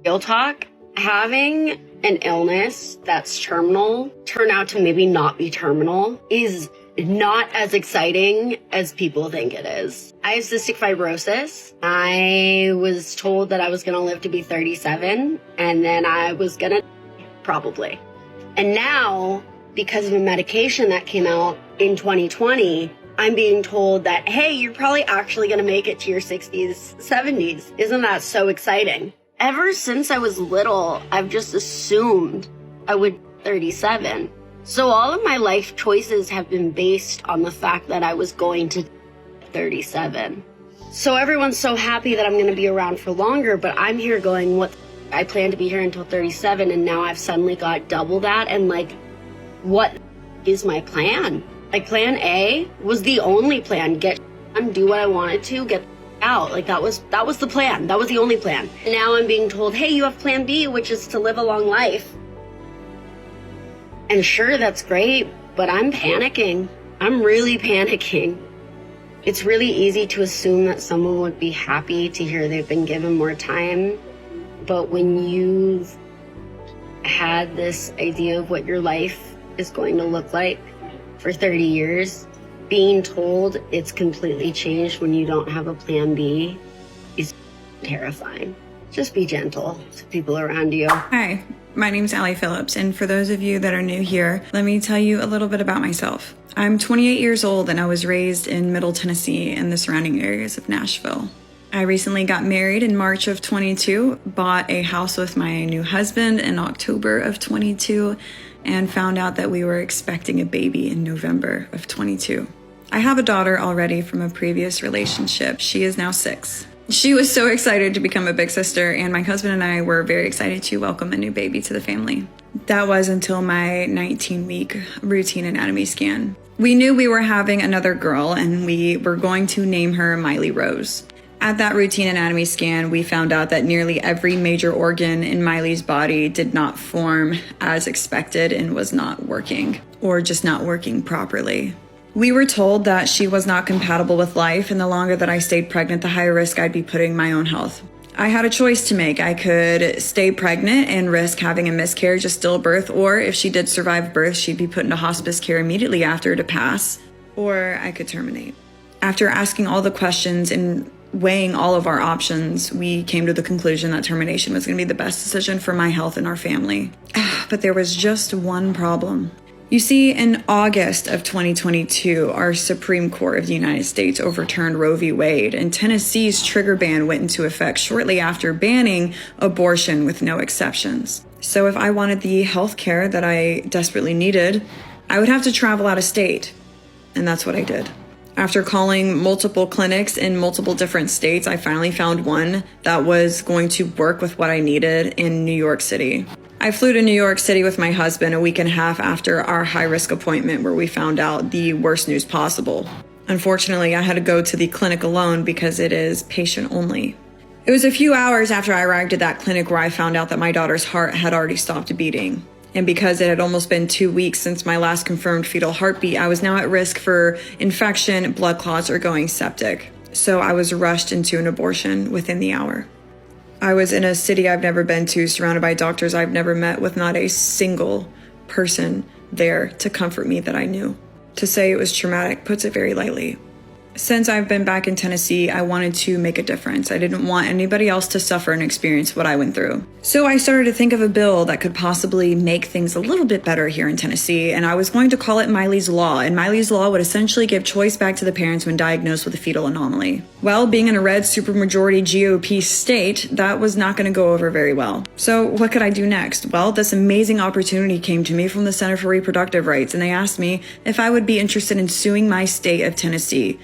Real talk, having an illness that's terminal turn out to maybe not be terminal is not as exciting as people think it is. I have cystic fibrosis. I was told that I was going to live to be 37, and then I was going to probably. And now, because of a medication that came out in 2020, I'm being told that, hey, you're probably actually going to make it to your 60s, 70s. Isn't that so exciting? Ever since I was little, I've just assumed I would be 37. So all of my life choices have been based on the fact that I was going to 37. So everyone's so happy that I'm going to be around for longer, but I'm here going, what? I plan to be here until 37, and now I've suddenly got double that, and like, what is my plan? Like, plan A was the only plan. Get done, do what I wanted to, get out. Like, that was the plan. That was the only plan. And now I'm being told, hey, you have plan B, which is to live a long life. And sure, that's great, but I'm panicking. I'm really panicking. It's really easy to assume that someone would be happy to hear they've been given more time. But when you've had this idea of what your life is going to look like for 30 years, being told it's completely changed when you don't have a plan B is terrifying. Just be gentle to people around you. Hi, my name's Allie Phillips, and for those of you that are new here, let me tell you a little bit about myself. I'm 28 years old, and I was raised in Middle Tennessee and the surrounding areas of Nashville. I recently got married in March of 22, bought a house with my new husband in October of 22, and found out that we were expecting a baby in November of 22. I have a daughter already from a previous relationship. She is now 6. She was so excited to become a big sister, and my husband and I were very excited to welcome a new baby to the family. That was until my 19-week routine anatomy scan. We knew we were having another girl, and we were going to name her Miley Rose. At that routine anatomy scan, we found out that nearly every major organ in Miley's body did not form as expected and was not working, or just not working properly. We were told that she was not compatible with life, and the longer that I stayed pregnant, the higher risk I'd be putting my own health. I had a choice to make. I could stay pregnant and risk having a miscarriage, a stillbirth, or if she did survive birth, she'd be put into hospice care immediately after to pass, or I could terminate. After asking all the questions and weighing all of our options, we came to the conclusion that termination was going to be the best decision for my health and our family. But there was just one problem. You see, in August of 2022, our Supreme Court of the United States overturned Roe v. Wade, and Tennessee's trigger ban went into effect shortly after banning abortion with no exceptions. So if I wanted the health care that I desperately needed, I would have to travel out of state. And that's what I did. After calling multiple clinics in multiple different states, I finally found one that was going to work with what I needed in New York City. I flew to New York City with my husband a week and a half after our high-risk appointment, where we found out the worst news possible. Unfortunately, I had to go to the clinic alone because it is patient only. It was a few hours after I arrived at that clinic where I found out that my daughter's heart had already stopped beating. And because it had almost been 2 weeks since my last confirmed fetal heartbeat, I was now at risk for infection, blood clots, or going septic. So I was rushed into an abortion within the hour. I was in a city I've never been to, surrounded by doctors I've never met, with not a single person there to comfort me that I knew. To say it was traumatic puts it very lightly. Since I've been back in Tennessee, I wanted to make a difference. I didn't want anybody else to suffer and experience what I went through. So I started to think of a bill that could possibly make things a little bit better here in Tennessee, and I was going to call it Miley's Law, and Miley's Law would essentially give choice back to the parents when diagnosed with a fetal anomaly. Well, being in a red supermajority GOP state, that was not going to go over very well. So what could I do next? Well, this amazing opportunity came to me from the Center for Reproductive Rights, and they asked me if I would be interested in suing my state of Tennessee.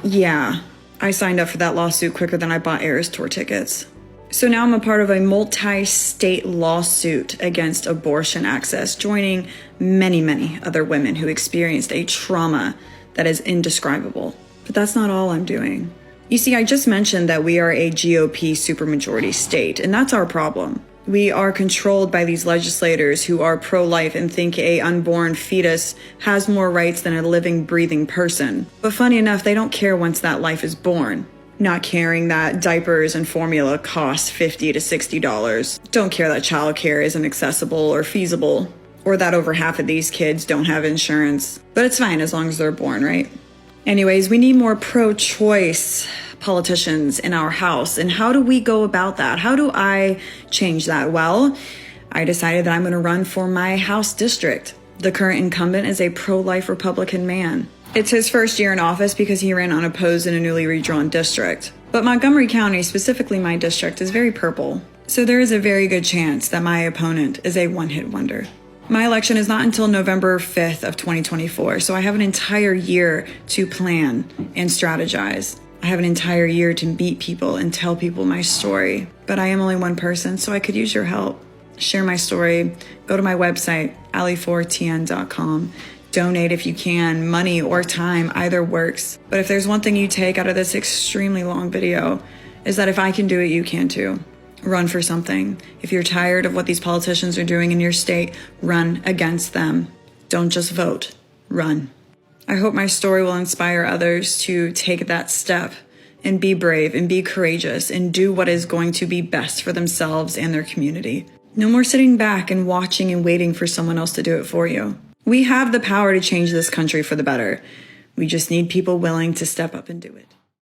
Yeah, I signed up for that lawsuit quicker than I bought Eras tour tickets. So now I'm a part of a multi-state lawsuit against abortion access, joining many, many other women who experienced a trauma that is indescribable. But that's not all I'm doing. You see, I just mentioned that we are a GOP supermajority state, and that's our problem. We are controlled by these legislators who are pro-life and think a unborn fetus has more rights than a living, breathing person. But funny enough, they don't care once that life is born. not caring that diapers and formula cost $50 to $60. Don't care that childcare isn't accessible or feasible, or that over half of these kids don't have insurance. But it's fine as long as they're born, right? Anyways, we need more pro-choice politicians in our House. And how do we go about that? How do I change that? Well, I decided that I'm going to run for my House district. The current incumbent is a pro-life Republican man. It's his first year in office because he ran unopposed in a newly redrawn district. But Montgomery County, specifically my district, is very purple. So there is a very good chance that my opponent is a one-hit wonder. My election is not until November 5th of 2024, so I have an entire year to plan and strategize. I have an entire year to meet people and tell people my story. But I am only one person, so I could use your help. Share my story. Go to my website, ali4tn.com. Donate if you can. Money or time, either works. But if there's one thing you take out of this extremely long video, is that if I can do it, you can too. Run for something. If you're tired of what these politicians are doing in your state, run against them. Don't just vote. Run. I hope my story will inspire others to take that step and be brave and be courageous and do what is going to be best for themselves and their community. No more sitting back and watching and waiting for someone else to do it for you. We have the power to change this country for the better. We just need people willing to step up and do it.